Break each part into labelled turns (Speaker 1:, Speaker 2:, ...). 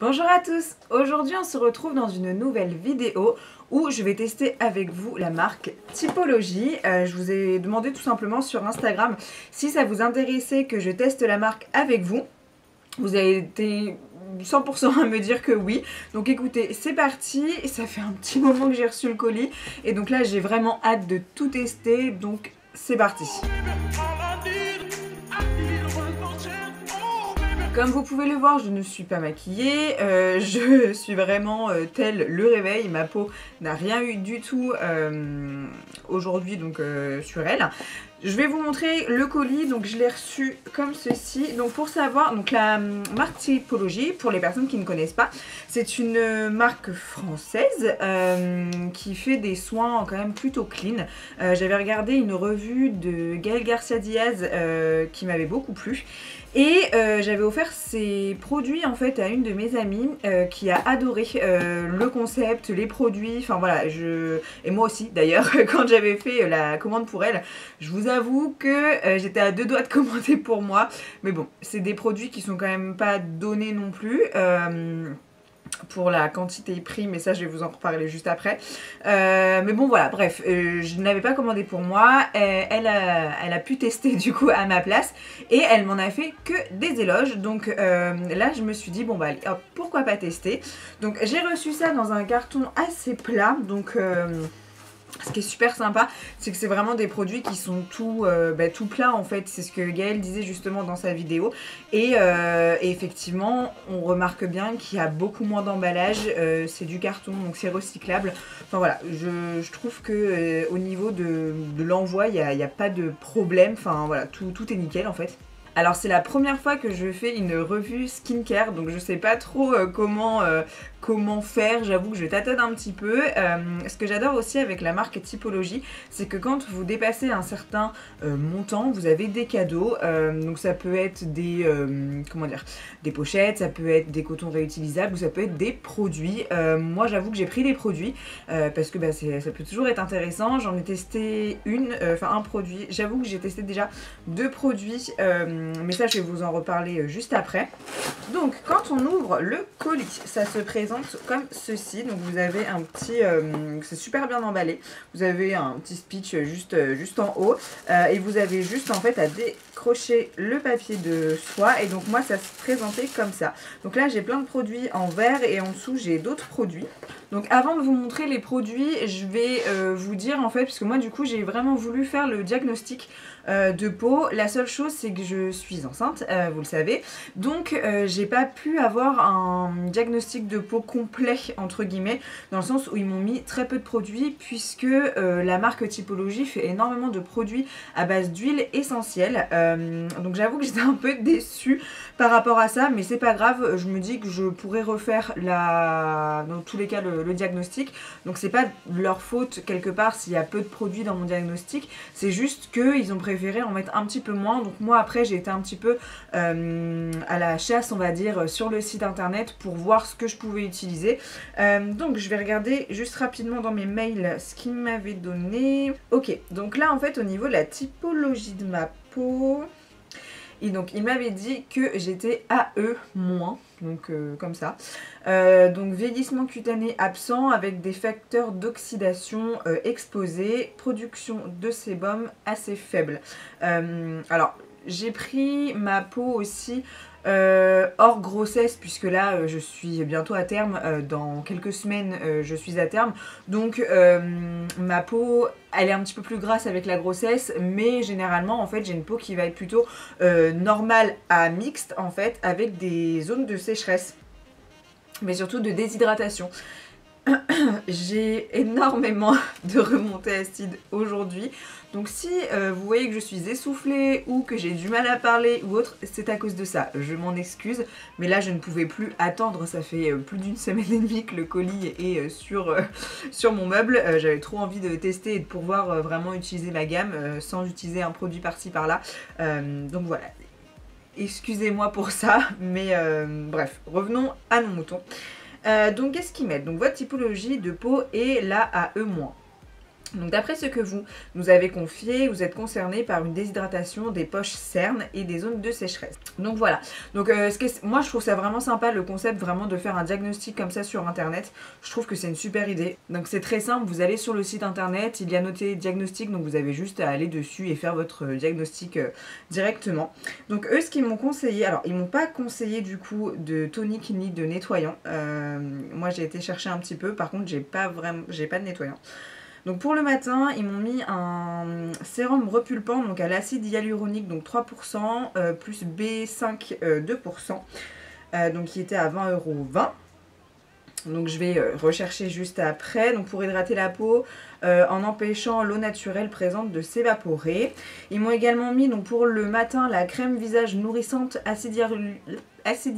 Speaker 1: Bonjour à tous, aujourd'hui on se retrouve dans une nouvelle vidéo où je vais tester avec vous la marque Typologie. Je vous ai demandé tout simplement sur Instagram si ça vous intéressait que je teste la marque avec vous. Vous avez été 100% à me dire que oui. Donc écoutez, c'est parti. Ça fait un petit moment que j'ai reçu le colis et donc là j'ai vraiment hâte de tout tester. Donc c'est parti. Comme vous pouvez le voir, je ne suis pas maquillée, je suis vraiment tel le réveil, ma peau n'a rien eu du tout aujourd'hui donc sur elle. Je vais vous montrer le colis, donc je l'ai reçu comme ceci. Donc pour savoir, donc la marque Typologie, pour les personnes qui ne connaissent pas, c'est une marque française qui fait des soins quand même plutôt clean. J'avais regardé une revue de Gaël Garcia Diaz qui m'avait beaucoup plu. Et j'avais offert ces produits en fait à une de mes amies qui a adoré le concept, les produits, enfin voilà, et moi aussi d'ailleurs quand j'avais fait la commande pour elle, je vous avoue que j'étais à deux doigts de commander pour moi, mais bon, c'est des produits qui sont quand même pas donnés non plus. Pour la quantité et prix, mais ça je vais vous en reparler juste après. Mais bon voilà, bref, je ne l'avais pas commandé pour moi, elle a pu tester du coup à ma place et elle m'en a fait que des éloges. Donc là je me suis dit bon bah allez, hop, pourquoi pas tester. Donc j'ai reçu ça dans un carton assez plat, donc ce qui est super sympa, c'est que c'est vraiment des produits qui sont tout plats en fait. C'est ce que Gaël disait justement dans sa vidéo. Et effectivement, on remarque bien qu'il y a beaucoup moins d'emballage. C'est du carton, donc c'est recyclable. Enfin voilà, je trouve que au niveau de l'envoi, il n'y a pas de problème. Enfin voilà, tout est nickel en fait. Alors c'est la première fois que je fais une revue skincare, donc je sais pas trop comment faire, j'avoue que je tâtonne un petit peu. Ce que j'adore aussi avec la marque Typologie, c'est que quand vous dépassez un certain montant, vous avez des cadeaux. Donc ça peut être des pochettes, ça peut être des cotons réutilisables ou ça peut être des produits. Moi j'avoue que j'ai pris des produits parce que ça peut toujours être intéressant. J'en ai testé un produit. J'avoue que j'ai testé déjà 2 produits. Mais ça je vais vous en reparler juste après. Donc quand on ouvre le colis, ça se présente comme ceci. Donc vous avez un petit, c'est super bien emballé. Vous avez un petit speech juste en haut et vous avez juste en fait à décrocher le papier de soie. Et donc moi ça se présentait comme ça. Donc là j'ai plein de produits en vert et en dessous j'ai d'autres produits. Donc avant de vous montrer les produits, je vais vous dire en fait, parce que moi du coup j'ai vraiment voulu faire le diagnostic de peau. La seule chose c'est que je suis enceinte, vous le savez, donc j'ai pas pu avoir un diagnostic de peau complet entre guillemets, dans le sens où ils m'ont mis très peu de produits, puisque la marque Typologie fait énormément de produits à base d'huile essentielle. Donc j'avoue que j'étais un peu déçue par rapport à ça, mais c'est pas grave, je me dis que je pourrais refaire dans tous les cas le diagnostic. Donc c'est pas leur faute quelque part s'il y a peu de produits dans mon diagnostic, c'est juste qu'ils ont préféré en mettre un petit peu moins. Donc moi après j'ai été un petit peu à la chasse on va dire sur le site internet pour voir ce que je pouvais utiliser. Donc je vais regarder juste rapidement dans mes mails ce qu'ils m'avaient donné. Ok, donc là en fait au niveau de la typologie de ma peau, et donc il m'avait dit que j'étais AE-, donc comme ça. Donc vieillissement cutané absent avec des facteurs d'oxydation exposés, production de sébum assez faible. Alors j'ai pris ma peau aussi hors grossesse, puisque là je suis bientôt à terme, dans quelques semaines je suis à terme, donc ma peau elle est un petit peu plus grasse avec la grossesse, mais généralement en fait j'ai une peau qui va être plutôt normale à mixte en fait, avec des zones de sécheresse mais surtout de déshydratation. J'ai énormément de remontées acides aujourd'hui, donc si vous voyez que je suis essoufflée ou que j'ai du mal à parler ou autre, c'est à cause de ça, je m'en excuse, mais là je ne pouvais plus attendre. Ça fait plus d'une semaine et demie que le colis est sur mon meuble. J'avais trop envie de tester et de pouvoir vraiment utiliser ma gamme sans utiliser un produit par-ci par-là, donc voilà. Excusez-moi pour ça, mais bref, revenons à nos moutons. Donc qu'est-ce qu'ils mettent? Donc votre typologie de peau est là à E-. Donc d'après ce que vous nous avez confié, vous êtes concerné par une déshydratation des poches cernes et des zones de sécheresse. Donc voilà, donc moi je trouve ça vraiment sympa le concept vraiment de faire un diagnostic comme ça sur internet. Je trouve que c'est une super idée. Donc c'est très simple, vous allez sur le site internet, il y a noté diagnostic, donc vous avez juste à aller dessus et faire votre diagnostic directement. Donc eux ce qu'ils m'ont conseillé, alors ils m'ont pas conseillé du coup de tonique ni de nettoyant. Moi j'ai été chercher un petit peu, par contre j'ai pas de nettoyant. Donc pour le matin, ils m'ont mis un sérum repulpant donc à l'acide hyaluronique, donc 3%, plus B5 2%, donc qui était à 20,20 €. Donc je vais rechercher juste après. Donc pour hydrater la peau en empêchant l'eau naturelle présente de s'évaporer. Ils m'ont également mis donc pour le matin la crème visage nourrissante acide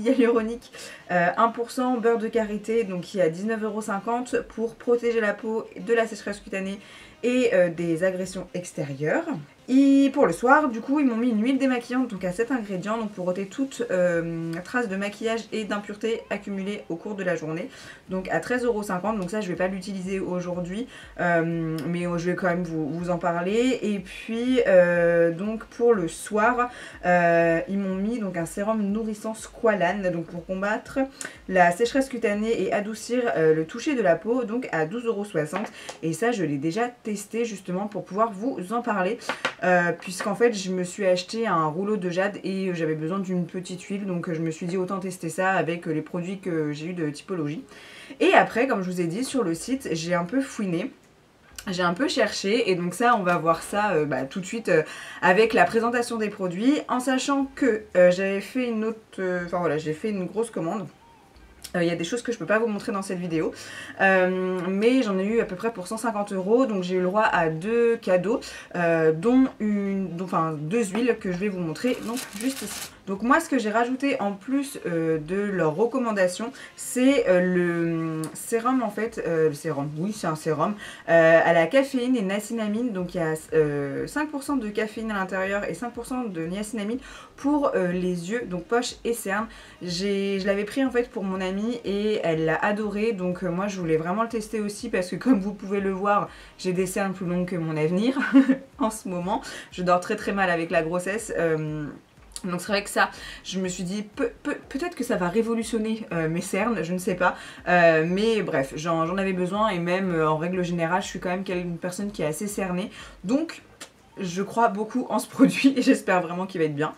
Speaker 1: hyaluronique 1% beurre de karité, donc qui est à 19,50 € pour protéger la peau de la sécheresse cutanée et des agressions extérieures. Et pour le soir, du coup, ils m'ont mis une huile démaquillante donc à 7 ingrédients donc pour ôter toute trace de maquillage et d'impuretés accumulées au cours de la journée. Donc à 13,50 €, donc ça je vais pas l'utiliser aujourd'hui, mais je vais quand même vous en parler. Et puis donc pour le soir, ils m'ont mis donc un sérum nourrissant Squalane donc pour combattre la sécheresse cutanée et adoucir le toucher de la peau, donc à 12,60 €. Et ça je l'ai déjà testé justement pour pouvoir vous en parler. Puisqu'en fait je me suis acheté un rouleau de jade et j'avais besoin d'une petite huile, donc je me suis dit autant tester ça avec les produits que j'ai eu de Typologie. Et après, comme je vous ai dit, sur le site j'ai un peu fouiné. J'ai un peu cherché et donc ça on va voir ça tout de suite avec la présentation des produits, en sachant que j'avais fait une autre, j'ai fait une grosse commande. Il y a des choses que je ne peux pas vous montrer dans cette vidéo, mais j'en ai eu à peu près pour 150 €, donc j'ai eu le droit à 2 cadeaux, dont deux huiles que je vais vous montrer donc juste ici. Donc moi ce que j'ai rajouté en plus de leurs recommandations, c'est le sérum en fait, le sérum, oui c'est un sérum, à la caféine et niacinamide, donc il y a 5% de caféine à l'intérieur et 5% de niacinamide pour les yeux, donc poche et cernes. Je l'avais pris en fait pour mon amie et elle l'a adoré, donc moi je voulais vraiment le tester aussi parce que comme vous pouvez le voir, j'ai des cernes plus longues que mon avenir en ce moment. Je dors très très mal avec la grossesse. Donc c'est vrai que ça, je me suis dit peut-être que ça va révolutionner mes cernes, je ne sais pas. Mais bref, j'en avais besoin et même en règle générale, je suis quand même une personne qui est assez cernée. Donc je crois beaucoup en ce produit et j'espère vraiment qu'il va être bien.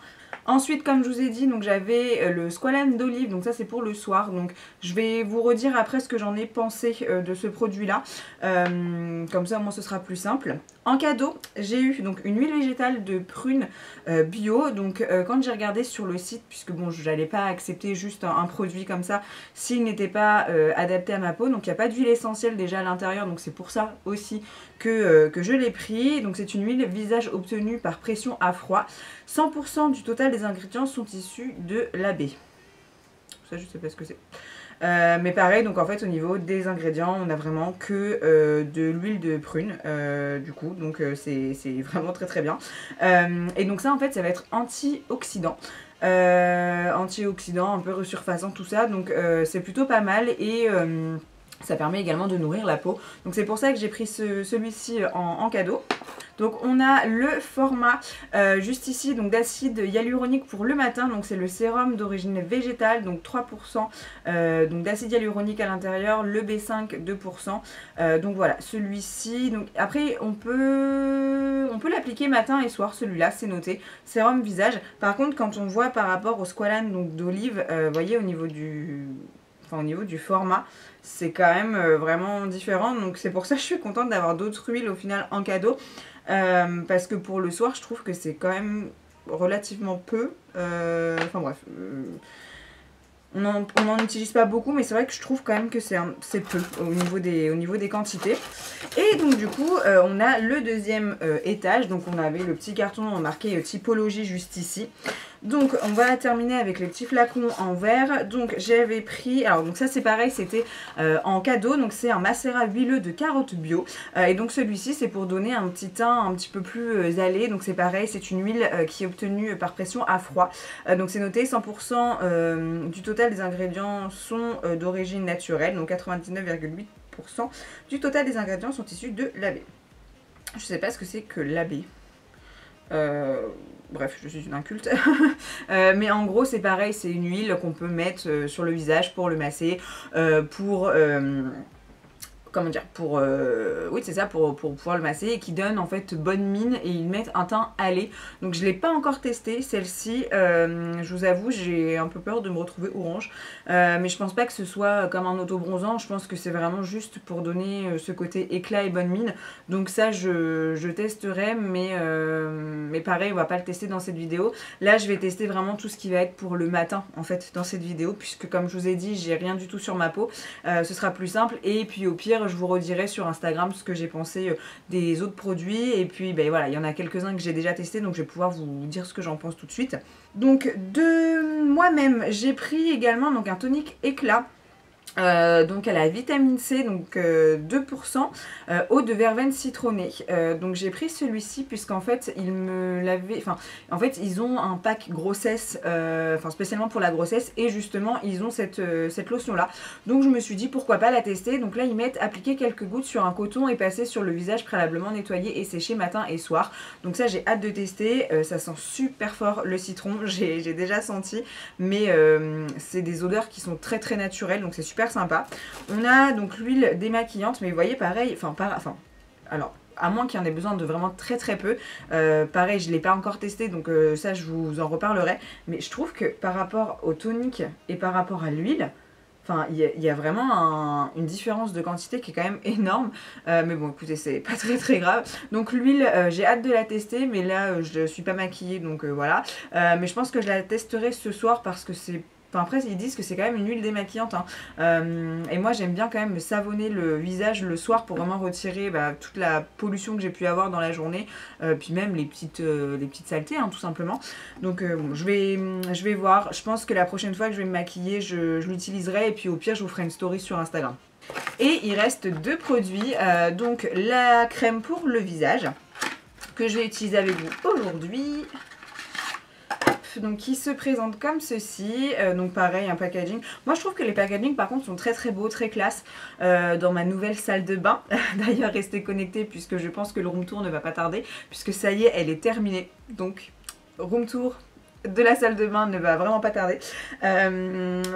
Speaker 1: Ensuite, comme je vous ai dit, donc j'avais le Squalane d'olive, donc ça c'est pour le soir. Donc je vais vous redire après ce que j'en ai pensé de ce produit-là. Comme ça, au moins ce sera plus simple. En cadeau, j'ai eu donc une huile végétale de prune bio. Donc quand j'ai regardé sur le site, puisque bon, je n'allais pas accepter juste un produit comme ça s'il n'était pas adapté à ma peau. Donc il n'y a pas d'huile essentielle déjà à l'intérieur, donc c'est pour ça aussi que je l'ai pris. Donc c'est une huile visage obtenue par pression à froid. 100% du total des ingrédients sont issus de l'abbé. Ça je sais pas ce que c'est. Mais pareil, donc en fait au niveau des ingrédients, on a vraiment que de l'huile de prune du coup, donc c'est vraiment très très bien. Et donc ça en fait ça va être antioxydant. Antioxydant, un peu resurfaçant tout ça, donc c'est plutôt pas mal et ça permet également de nourrir la peau. Donc c'est pour ça que j'ai pris celui-ci en cadeau. Donc on a le format juste ici donc d'acide hyaluronique pour le matin. Donc c'est le sérum d'origine végétale, donc 3% donc d'acide hyaluronique à l'intérieur, le B5 2%. Donc voilà, celui-ci. Donc après on peut l'appliquer matin et soir, celui-là c'est noté. Sérum visage. Par contre quand on voit par rapport au Squalane donc d'olive, vous voyez au niveau du format, c'est quand même vraiment différent. Donc c'est pour ça que je suis contente d'avoir d'autres huiles au final en cadeau. Parce que pour le soir, je trouve que c'est quand même relativement peu. Enfin bref. On n'en utilise pas beaucoup, mais c'est vrai que je trouve quand même que c'est peu au niveau des quantités. Et donc du coup, on a le deuxième étage. Donc on avait le petit carton marqué Typologie juste ici. Donc on va terminer avec les petits flacons en verre. Donc j'avais pris, alors donc ça c'est pareil, c'était en cadeau. Donc c'est un macérat huileux de carottes bio. Et donc celui-ci c'est pour donner un petit teint un petit peu plus allé. Donc c'est pareil, c'est une huile qui est obtenue par pression à froid. Donc c'est noté 100% du total des ingrédients sont d'origine naturelle. Donc 99,8% du total des ingrédients sont issus de l'abeille. Je sais pas ce que c'est que l'AB. Bref, je suis une inculte. Mais en gros, c'est pareil, c'est une huile qu'on peut mettre sur le visage pour le masser, pour... comment dire, pour oui c'est ça, pour pouvoir le masser, et qui donne en fait bonne mine, et ils mettent un teint hâlé. Donc je l'ai pas encore testé celle-ci, je vous avoue j'ai un peu peur de me retrouver orange, mais je pense pas que ce soit comme un auto-bronzant, je pense que c'est vraiment juste pour donner ce côté éclat et bonne mine. Donc ça je testerai, mais pareil on va pas le tester dans cette vidéo. Là je vais tester vraiment tout ce qui va être pour le matin en fait dans cette vidéo, puisque comme je vous ai dit j'ai rien du tout sur ma peau, ce sera plus simple, et puis au pire je vous redirai sur Instagram ce que j'ai pensé des autres produits, et puis ben voilà, il y en a quelques-uns que j'ai déjà testé, donc je vais pouvoir vous dire ce que j'en pense tout de suite. Donc de moi-même j'ai pris également donc un tonique éclat. Donc elle a vitamine C, donc 2%, eau de verveine citronnée. Donc j'ai pris celui-ci puisqu'en fait ils me l'avaient, enfin en fait ils ont un pack grossesse, enfin spécialement pour la grossesse, et justement ils ont cette lotion là. Donc je me suis dit pourquoi pas la tester. Donc là ils mettent appliquer quelques gouttes sur un coton et passer sur le visage préalablement nettoyé et séché matin et soir. Donc ça j'ai hâte de tester, ça sent super fort le citron, j'ai déjà senti, mais c'est des odeurs qui sont très très naturelles, donc c'est super sympa. On a donc l'huile démaquillante, mais vous voyez pareil, alors à moins qu'il y en ait besoin de vraiment très très peu, pareil je ne l'ai pas encore testé, donc ça je vous en reparlerai, mais je trouve que par rapport au tonique et par rapport à l'huile, enfin, il y a vraiment une différence de quantité qui est quand même énorme. Mais bon, écoutez, c'est pas très très grave. Donc l'huile, j'ai hâte de la tester, mais là, je suis pas maquillée, donc voilà. Mais je pense que je la testerai ce soir parce que c'est... Enfin, après, ils disent que c'est quand même une huile démaquillante, hein. Et moi, j'aime bien quand même me savonner le visage le soir pour vraiment retirer toute la pollution que j'ai pu avoir dans la journée. Puis même les petites saletés, hein, tout simplement. Donc bon, je vais voir. Je pense que la prochaine fois que je vais me maquiller, je l'utiliserai. Et puis au pire, je vous ferai une story sur Instagram. Et il reste deux produits. Donc la crème pour le visage que je vais utiliser avec vous aujourd'hui. Donc qui se présente comme ceci, donc pareil un packaging. Moi je trouve que les packaging par contre sont très très beaux, très classe, dans ma nouvelle salle de bain. D'ailleurs restez connectés puisque je pense que le room tour ne va pas tarder, puisque ça y est elle est terminée, donc room tour de la salle de bain ne va vraiment pas tarder.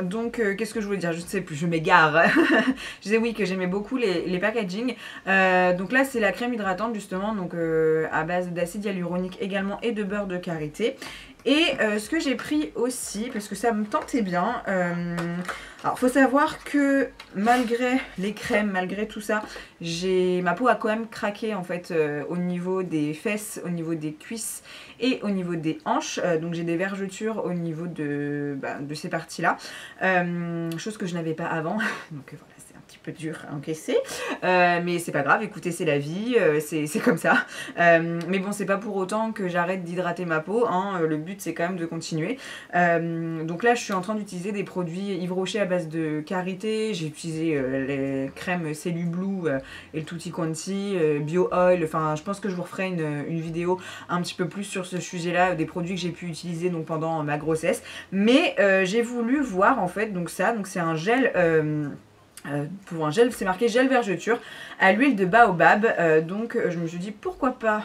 Speaker 1: Donc qu'est-ce que je voulais dire, je ne sais plus, je m'égare. Je disais oui que j'aimais beaucoup les packaging. Donc là c'est la crème hydratante justement, donc à base d'acide hyaluronique également et de beurre de karité. Et ce que j'ai pris aussi, parce que ça me tentait bien, alors faut savoir que malgré les crèmes, malgré tout ça, ma peau a quand même craqué en fait au niveau des fesses, au niveau des cuisses et au niveau des hanches. Donc j'ai des vergetures au niveau de ces parties-là, chose que je n'avais pas avant. Donc voilà, c'est un petit peu dur à encaisser, mais c'est pas grave, écoutez, c'est la vie, c'est comme ça. Mais bon, c'est pas pour autant que j'arrête d'hydrater ma peau, hein. Le but c'est quand même de continuer. Donc là je suis en train d'utiliser des produits Yves Rocher à base de karité. J'ai utilisé les crèmes Cellublue et le Tutti Quanti, Bio Oil. Enfin je pense que je vous referai une vidéo un petit peu plus sur ce sujet là, des produits que j'ai pu utiliser donc pendant ma grossesse. Mais j'ai voulu voir en fait donc ça, donc c'est un gel, pour un gel, c'est marqué gel vergeture à l'huile de baobab, donc je me suis dit pourquoi pas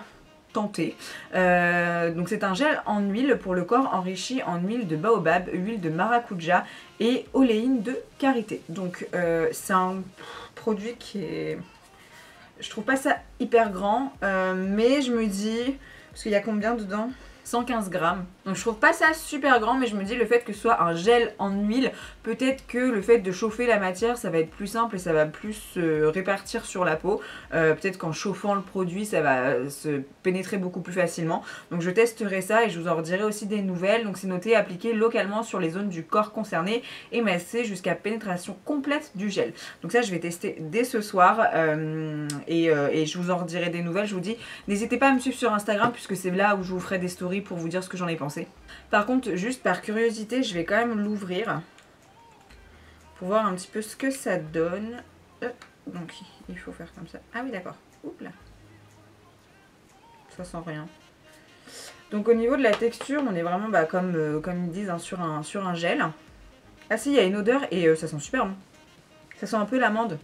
Speaker 1: tenter. Donc c'est un gel en huile pour le corps enrichi en huile de baobab, huile de maracuja et oléine de karité. Donc c'est un produit qui est... Je trouve pas ça hyper grand, mais je me dis... Parce qu'il y a combien dedans ? 115 grammes. Donc je trouve pas ça super grand, mais je me dis le fait que ce soit un gel en huile, peut-être que le fait de chauffer la matière ça va être plus simple et ça va plus se répartir sur la peau. Peut-être qu'en chauffant le produit ça va se pénétrer beaucoup plus facilement. Donc je testerai ça et je vous en redirai aussi des nouvelles. Donc c'est noté appliquer localement sur les zones du corps concernées et masser jusqu'à pénétration complète du gel. Donc ça je vais tester dès ce soir, et je vous en redirai des nouvelles. Je vous dis, n'hésitez pas à me suivre sur Instagram puisque c'est là où je vous ferai des stories pour vous dire ce que j'en ai pensé. Par contre, juste par curiosité, je vais quand même l'ouvrir pour voir un petit peu ce que ça donne. Donc il faut faire comme ça. Ah oui d'accord. Oups là. Ça sent rien. Donc au niveau de la texture, on est vraiment comme ils disent, hein, sur un gel. Ah si, il y a une odeur et ça sent super bon. Ça sent un peu l'amande.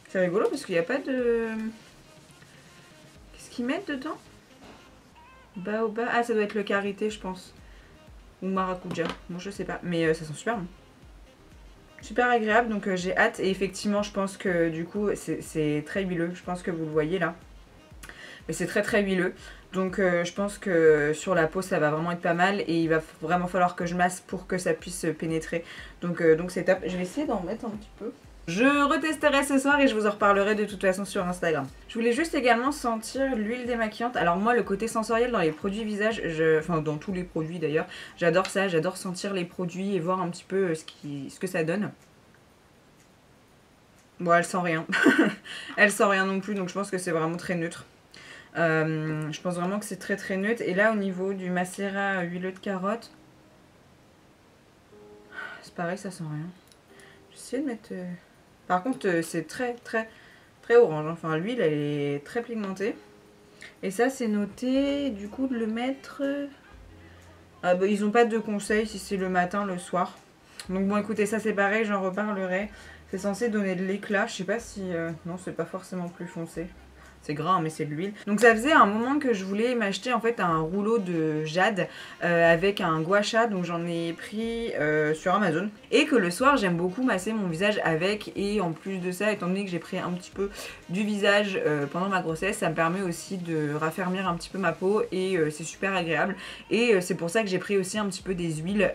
Speaker 1: C'est rigolo parce qu'il n'y a pas de... qu'ils mettent dedans? Baobab. Ah, ça doit être le karité, je pense. Ou maracuja. Bon, je sais pas. Mais ça sent super bon. Super agréable, donc j'ai hâte. Et effectivement, je pense que du coup, c'est très huileux. Je pense que vous le voyez là. Mais c'est très très huileux. Donc je pense que sur la peau, ça va vraiment être pas mal. Et il va vraiment falloir que je masse pour que ça puisse pénétrer. Donc c'est top. Je vais essayer d'en mettre un petit peu. Je retesterai ce soir et je vous en reparlerai de toute façon sur Instagram. Je voulais juste également sentir l'huile démaquillante. Alors moi, le côté sensoriel dans les produits visage, enfin dans tous les produits d'ailleurs, j'adore ça. J'adore sentir les produits et voir un petit peu ce que ça donne. Bon, elle sent rien. Elle sent rien non plus, donc je pense que c'est vraiment très neutre. Je pense vraiment que c'est très très neutre. Et là, au niveau du macérat huileux de carotte, c'est pareil, ça sent rien. J'essaie de mettre... Par contre, c'est très très très orange. Enfin, l'huile, elle est très pigmentée. Et ça, c'est noté, du coup, de le mettre... Ah bah, ils n'ont pas de conseil si c'est le matin, le soir. Donc bon, écoutez, ça c'est pareil, j'en reparlerai. C'est censé donner de l'éclat. Je sais pas si... Non, c'est pas forcément plus foncé. C'est gras, hein, mais c'est de l'huile. Donc ça faisait un moment que je voulais m'acheter en fait un rouleau de jade avec un gua sha. Donc j'en ai pris sur Amazon. Et que le soir, j'aime beaucoup masser mon visage avec. Et en plus de ça, étant donné que j'ai pris un petit peu du visage pendant ma grossesse, ça me permet aussi de raffermir un petit peu ma peau. Et c'est super agréable. Et c'est pour ça que j'ai pris aussi un petit peu des huiles...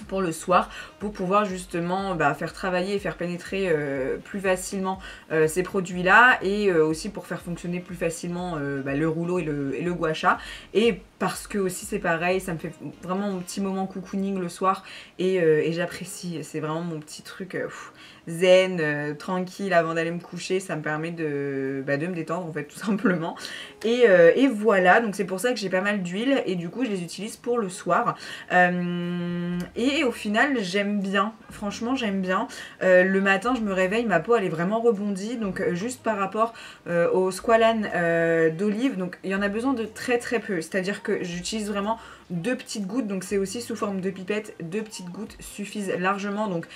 Speaker 1: pour le soir, pour pouvoir justement faire travailler et faire pénétrer plus facilement ces produits là, et aussi pour faire fonctionner plus facilement le rouleau et le gua sha. Et parce que aussi c'est pareil, ça me fait vraiment mon petit moment cocooning le soir, et j'apprécie, c'est vraiment mon petit truc zen, tranquille avant d'aller me coucher. Ça me permet de me détendre en fait, tout simplement. Et voilà, donc c'est pour ça que j'ai pas mal d'huile et du coup je les utilise pour le soir. Et au final j'aime bien, franchement j'aime bien. Le matin je me réveille, ma peau elle est vraiment rebondie, donc juste par rapport au squalane d'olive, donc il y en a besoin de très très peu, c'est à dire que j'utilise vraiment 2 petites gouttes, donc c'est aussi sous forme de pipette, 2 petites gouttes suffisent largement. Donc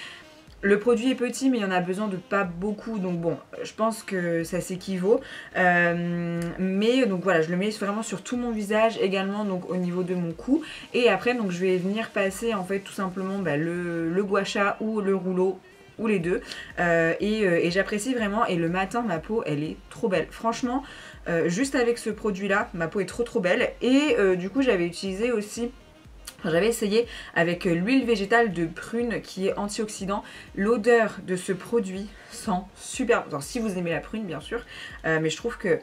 Speaker 1: le produit est petit, mais il y en a besoin de pas beaucoup, donc bon, je pense que ça s'équivaut. Mais donc voilà, je le mets vraiment sur tout mon visage, également donc au niveau de mon cou. Et après, donc je vais venir passer en fait tout simplement le gua sha ou le rouleau, ou les deux. Et j'apprécie vraiment. Et le matin, ma peau, elle est trop belle. Franchement, juste avec ce produit-là, ma peau est trop trop belle. Et du coup, j'avais utilisé aussi... J'avais essayé avec l'huile végétale de prune qui est antioxydant. L'odeur de ce produit sent super bon. Si vous aimez la prune, bien sûr. Mais je trouve que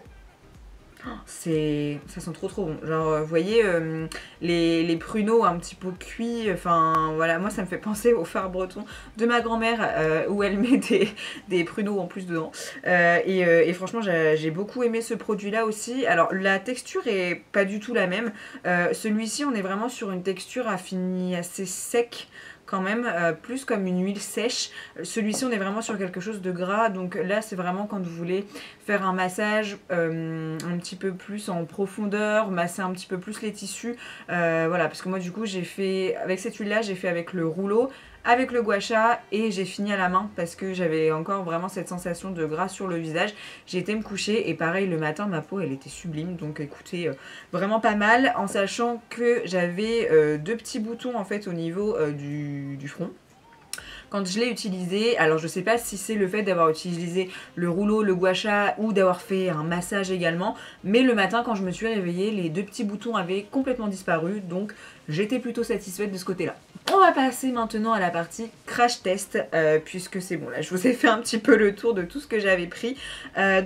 Speaker 1: ça sent trop trop bon. Genre, vous voyez, les pruneaux un petit peu cuits. Enfin, voilà, moi ça me fait penser au phare breton de ma grand-mère où elle met des pruneaux en plus dedans. Et franchement, j'ai beaucoup aimé ce produit-là aussi. Alors, la texture est pas du tout la même. Celui-ci, on est vraiment sur une texture à fini assez sec. Quand même, plus comme une huile sèche. Celui-ci, on est vraiment sur quelque chose de gras. Donc là, c'est vraiment quand vous voulez faire un massage un petit peu plus en profondeur, masser un petit peu plus les tissus. Voilà, parce que moi, du coup, j'ai fait, avec cette huile-là, j'ai fait avec le rouleau, avec le gua sha, et j'ai fini à la main parce que j'avais encore vraiment cette sensation de gras sur le visage. J'ai été me coucher et pareil, le matin, ma peau, elle était sublime. Donc écoutez, vraiment pas mal, en sachant que j'avais 2 petits boutons en fait au niveau du front. Quand je l'ai utilisé, alors je sais pas si c'est le fait d'avoir utilisé le rouleau, le gua sha ou d'avoir fait un massage également, mais le matin quand je me suis réveillée, les 2 petits boutons avaient complètement disparu, donc j'étais plutôt satisfaite de ce côté-là. On va passer maintenant à la partie crash test, puisque c'est bon, là je vous ai fait un petit peu le tour de tout ce que j'avais pris.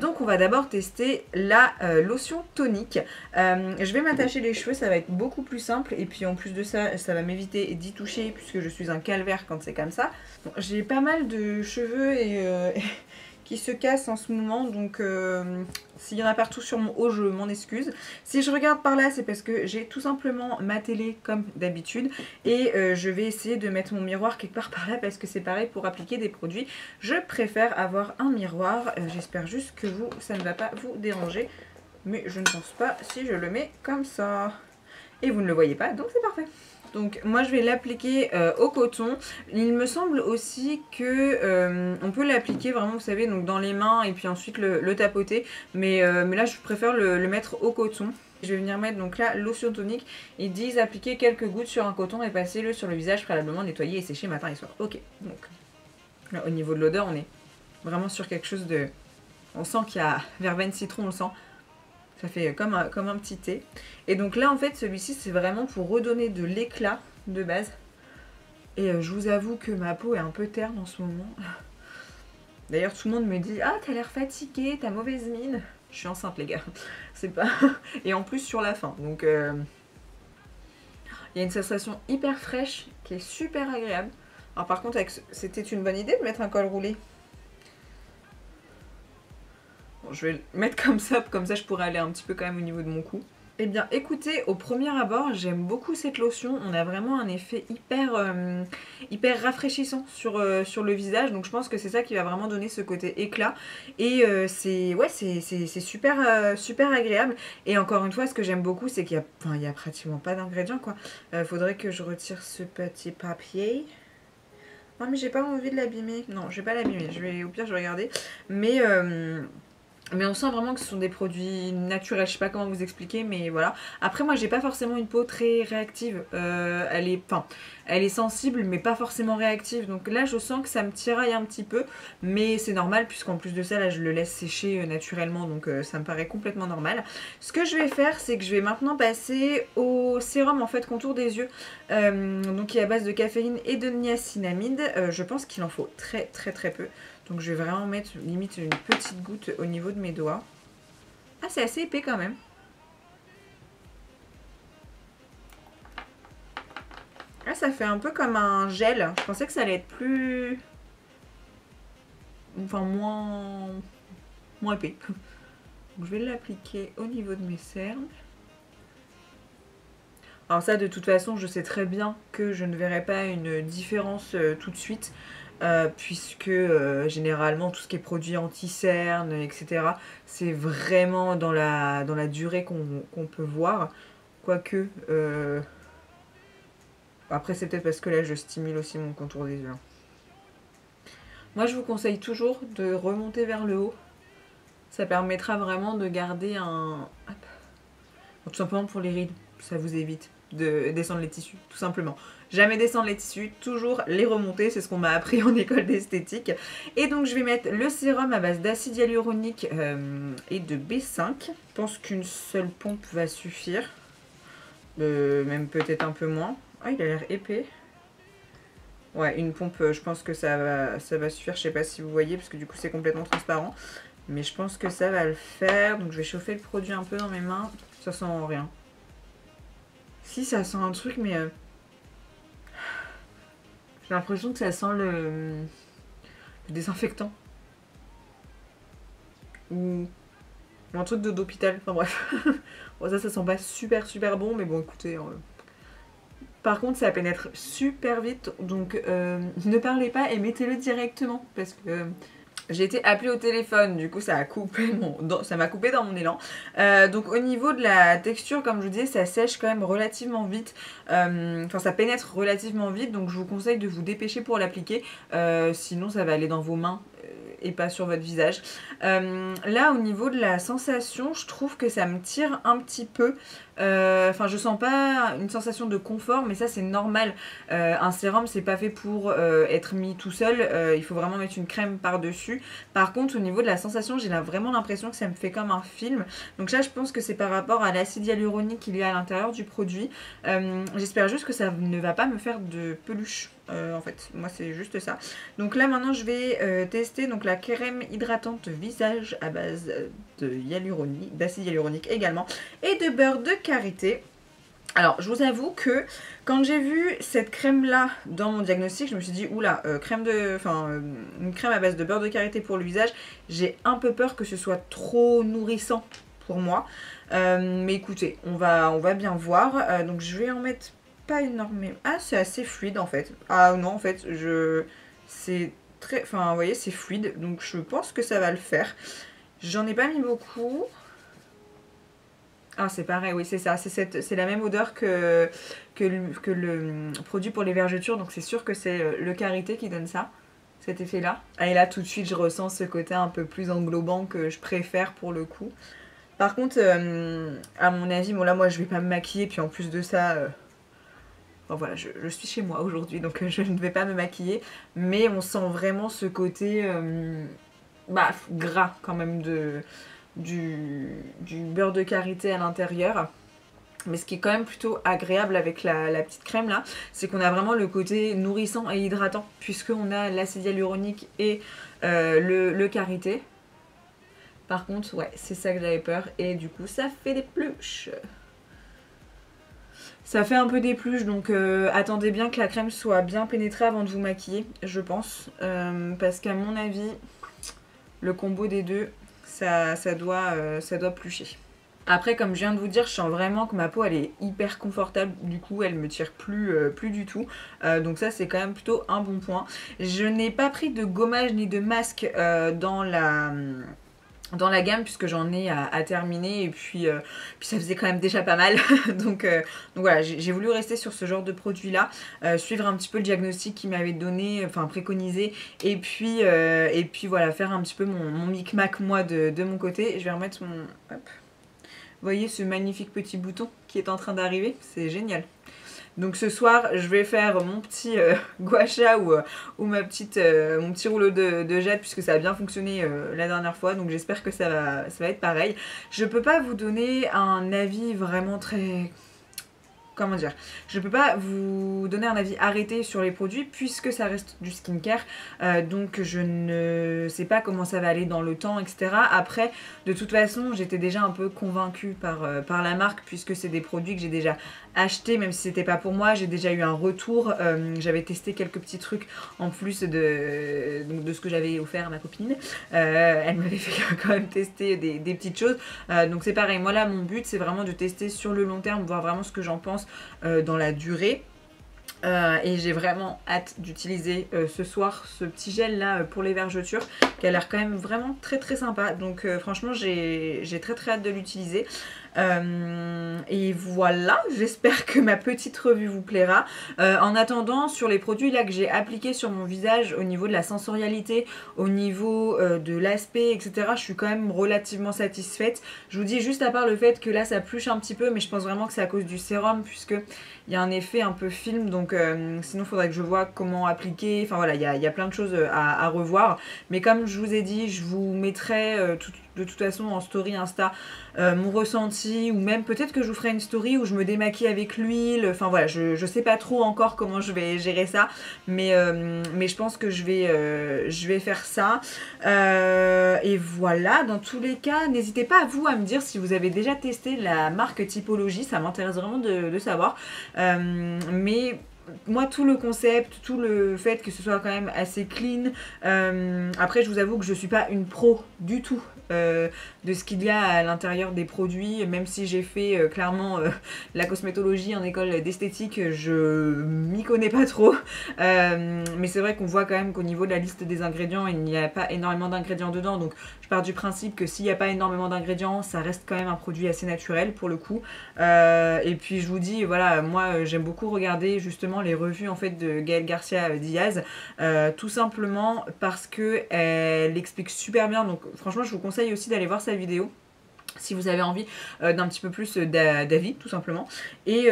Speaker 1: Donc on va d'abord tester la lotion tonique. Je vais m'attacher les cheveux, ça va être beaucoup plus simple, et puis en plus de ça, ça va m'éviter d'y toucher, puisque je suis un calvaire quand c'est comme ça. Bon, j'ai pas mal de cheveux qui se cassent en ce moment, donc s'il y en a partout sur mon haut, je m'en excuse. Si je regarde par là, c'est parce que j'ai tout simplement ma télé comme d'habitude, et je vais essayer de mettre mon miroir quelque part par là, parce que c'est pareil pour appliquer des produits. Je préfère avoir un miroir, j'espère juste que ça ne va pas vous déranger, mais je ne pense pas si je le mets comme ça. Et vous ne le voyez pas, donc c'est parfait. Donc moi je vais l'appliquer au coton. Il me semble aussi que on peut l'appliquer vraiment, vous savez, donc dans les mains et puis ensuite le tapoter. Mais là je préfère le mettre au coton. Je vais venir mettre donc là lotion tonique. Ils disent appliquer quelques gouttes sur un coton et passez-le sur le visage préalablement nettoyé et séché matin et soir. Ok, donc là, au niveau de l'odeur, on est vraiment sur quelque chose de... On sent qu'il y a verveine citron, on le sent. Ça fait comme un petit thé. Et donc là, en fait, celui-ci, c'est vraiment pour redonner de l'éclat de base. Et je vous avoue que ma peau est un peu terne en ce moment. D'ailleurs, tout le monde me dit « Ah, t'as l'air fatiguée, t'as mauvaise mine. » Je suis enceinte, les gars. C'est pas... Et en plus, sur la fin. Donc, il y a une sensation hyper fraîche qui est super agréable. Alors par contre, c'était une bonne idée de mettre un col roulé. Bon, je vais le mettre comme ça je pourrais aller un petit peu quand même au niveau de mon cou. Eh bien écoutez, au premier abord, j'aime beaucoup cette lotion. On a vraiment un effet hyper rafraîchissant sur le visage. Donc je pense que c'est ça qui va vraiment donner ce côté éclat. Et c'est super agréable. Et encore une fois, ce que j'aime beaucoup, c'est qu'il y a pratiquement pas d'ingrédients, quoi. Faudrait que je retire ce petit papier. Non mais j'ai pas envie de l'abîmer. Non, je vais pas l'abîmer. Au pire, je vais regarder. Mais on sent vraiment que ce sont des produits naturels, je sais pas comment vous expliquer, mais voilà. Après moi j'ai pas forcément une peau très réactive, elle est sensible mais pas forcément réactive. Donc là je sens que ça me tiraille un petit peu, mais c'est normal puisqu'en plus de ça là je le laisse sécher naturellement, donc ça me paraît complètement normal. Ce que je vais faire c'est que je vais maintenant passer au sérum en fait contour des yeux, donc qui est à base de caféine et de niacinamide. Je pense qu'il en faut très peu. Donc je vais vraiment mettre limite une petite goutte au niveau de mes doigts. Ah, c'est assez épais quand même. Ah, ça fait un peu comme un gel. Je pensais que ça allait être plus... Enfin, moins épais. Donc je vais l'appliquer au niveau de mes cernes. Alors ça, de toute façon, je sais très bien que je ne verrai pas une différence tout de suite. Puisque généralement tout ce qui est produit anti-cernes, etc., c'est vraiment dans la durée qu'on peut voir. Quoique, après c'est peut-être parce que là je stimule aussi mon contour des yeux. Moi je vous conseille toujours de remonter vers le haut. Ça permettra vraiment de garder un... Hop. Bon, tout simplement pour les rides, ça vous évite de descendre les tissus, tout simplement. Jamais descendre les tissus, toujours les remonter, c'est ce qu'on m'a appris en école d'esthétique. Et donc je vais mettre le sérum à base d'acide hyaluronique et de B5. Je pense qu'une seule pompe va suffire, même peut-être un peu moins. Ah, il a l'air épais. Ouais, une pompe, je pense que ça va suffire, je sais pas si vous voyez, parce que du coup c'est complètement transparent. Mais je pense que ça va le faire, donc je vais chauffer le produit un peu dans mes mains. Ça sent rien. Si, ça sent un truc, mais... J'ai l'impression que ça sent le désinfectant. Ou un truc d'hôpital. Enfin bref. Bon, ça sent pas super bon, mais bon, écoutez... Par contre, ça pénètre super vite, donc ne parlez pas et mettez-le directement, parce que... J'ai été appelée au téléphone, du coup ça m'a coupé dans mon élan. Donc au niveau de la texture, comme je vous disais, ça sèche quand même relativement vite. Enfin ça pénètre relativement vite, donc je vous conseille de vous dépêcher pour l'appliquer. Sinon ça va aller dans vos mains et pas sur votre visage. Là au niveau de la sensation, je trouve que ça me tire un petit peu. Enfin je sens pas une sensation de confort, mais ça c'est normal. Un sérum c'est pas fait pour être mis tout seul, il faut vraiment mettre une crème par dessus. Par contre au niveau de la sensation, j'ai vraiment l'impression que ça me fait comme un film. Donc là je pense que c'est par rapport à l'acide hyaluronique qu'il y a à l'intérieur du produit. J'espère juste que ça ne va pas me faire de peluche. En fait, moi c'est juste ça. Donc là maintenant je vais tester donc la crème hydratante visage à base d'acide hyaluronique également et de beurre de karité. Alors je vous avoue que quand j'ai vu cette crème là dans mon diagnostic, je me suis dit oula, une crème à base de beurre de karité pour le visage, j'ai un peu peur que ce soit trop nourrissant pour moi. Mais écoutez, on va bien voir. Donc je vais en mettre pas énormément. Ah, c'est assez fluide en fait. Ah non, en fait, c'est très... Enfin, vous voyez, c'est fluide. Donc je pense que ça va le faire. J'en ai pas mis beaucoup. Ah, c'est pareil, oui, c'est ça. C'est la même odeur que le produit pour les vergetures. Donc c'est sûr que c'est le Karité qui donne ça, cet effet-là. Et là, tout de suite, je ressens ce côté un peu plus englobant que je préfère pour le coup. Par contre, à mon avis, bon là, moi, je vais pas me maquiller. Puis en plus de ça... bon, voilà, je suis chez moi aujourd'hui, donc je ne vais pas me maquiller. Mais on sent vraiment ce côté gras quand même du beurre de karité à l'intérieur. Mais ce qui est quand même plutôt agréable avec la petite crème là, c'est qu'on a vraiment le côté nourrissant et hydratant, puisqu'on a l'acide hyaluronique et le karité. Par contre, ouais, c'est ça que j'avais peur, et du coup ça fait des pluches. Ça fait un peu des pluches, donc attendez bien que la crème soit bien pénétrée avant de vous maquiller, je pense. Parce qu'à mon avis, le combo des deux, ça doit plucher. Après, comme je viens de vous dire, je sens vraiment que ma peau elle est hyper confortable, du coup elle me tire plus du tout. Donc ça c'est quand même plutôt un bon point. Je n'ai pas pris de gommage ni de masque dans la gamme, puisque j'en ai à terminer, et puis ça faisait quand même déjà pas mal. donc voilà, j'ai voulu rester sur ce genre de produit là, suivre un petit peu le diagnostic qu'il m'avait donné, enfin préconisé, et puis voilà, faire un petit peu mon micmac moi de mon côté. Je vais remettre mon... Hop. Vous voyez ce magnifique petit bouton qui est en train d'arriver, c'est génial. Donc ce soir, je vais faire mon petit gua sha ou mon petit rouleau de jade, puisque ça a bien fonctionné la dernière fois. Donc j'espère que ça va être pareil. Je peux pas vous donner un avis vraiment très... Comment dire, je peux pas vous donner un avis arrêté sur les produits puisque ça reste du skincare, donc je ne sais pas comment ça va aller dans le temps, etc. Après, de toute façon, j'étais déjà un peu convaincue par la marque, puisque c'est des produits que j'ai déjà achetés, même si c'était pas pour moi. J'ai déjà eu un retour, j'avais testé quelques petits trucs en plus de ce que j'avais offert à ma copine. Elle m'avait fait quand même tester des petites choses, donc c'est pareil. Moi là, mon but c'est vraiment de tester sur le long terme, voir vraiment ce que j'en pense dans la durée. Et j'ai vraiment hâte d'utiliser ce soir ce petit gel là pour les vergetures, qui a l'air quand même vraiment très très sympa. Donc franchement j'ai très hâte de l'utiliser. Et voilà, j'espère que ma petite revue vous plaira. En attendant, sur les produits là que j'ai appliqués sur mon visage, au niveau de la sensorialité, au niveau de l'aspect, etc., je suis quand même relativement satisfaite. Je vous dis, juste à part le fait que là ça pluche un petit peu, mais je pense vraiment que c'est à cause du sérum, puisque il y a un effet un peu film, donc sinon il faudrait que je vois comment appliquer. Enfin voilà, il y a plein de choses à revoir. Mais comme je vous ai dit, je vous mettrai de toute façon en story Insta mon ressenti, ou même peut-être que je vous ferai une story où je me démaquille avec l'huile. Enfin voilà, je sais pas trop encore comment je vais gérer ça, mais je pense que je vais faire ça. Et voilà, dans tous les cas, n'hésitez pas à me dire si vous avez déjà testé la marque Typologie, ça m'intéresse vraiment de savoir. Mais moi, tout le concept, tout le fait que ce soit quand même assez clean, après je vous avoue que je suis pas une pro du tout de ce qu'il y a à l'intérieur des produits, même si j'ai fait clairement la cosmétologie en école d'esthétique, je m'y connais pas trop, mais c'est vrai qu'on voit quand même qu'au niveau de la liste des ingrédients, il n'y a pas énormément d'ingrédients dedans, donc je pars du principe que s'il n'y a pas énormément d'ingrédients, ça reste quand même un produit assez naturel pour le coup. Et puis je vous dis, voilà, moi j'aime beaucoup regarder justement les revues en fait de Gaël Garcia Diaz, tout simplement parce que elle explique super bien. Donc franchement je vous conseille aussi d'aller voir sa vidéo si vous avez envie d'un petit peu plus d'avis tout simplement. Et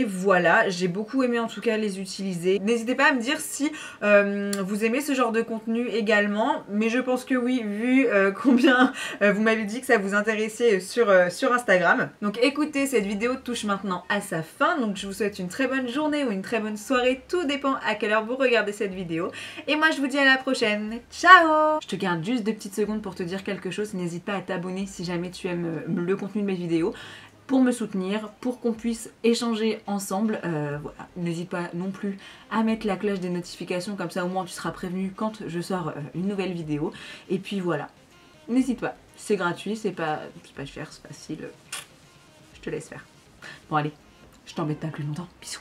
Speaker 1: voilà, j'ai beaucoup aimé en tout cas les utiliser. N'hésitez pas à me dire si vous aimez ce genre de contenu également, mais je pense que oui, vu combien vous m'avez dit que ça vous intéressait sur Instagram. Donc écoutez, cette vidéo touche maintenant à sa fin, donc je vous souhaite une très bonne journée ou une très bonne soirée, tout dépend à quelle heure vous regardez cette vidéo. Et moi je vous dis à la prochaine, ciao! Je te garde juste 2 petites secondes pour te dire quelque chose, n'hésite pas à t'abonner si jamais tu aimes le contenu de mes vidéos, pour me soutenir, pour qu'on puisse échanger ensemble. Voilà. N'hésite pas non plus à mettre la cloche des notifications, comme ça au moins tu seras prévenu quand je sors une nouvelle vidéo. Et puis voilà, n'hésite pas, c'est gratuit, c'est pas cher, c'est facile, je te laisse faire. Bon allez, je t'embête pas plus longtemps, bisous.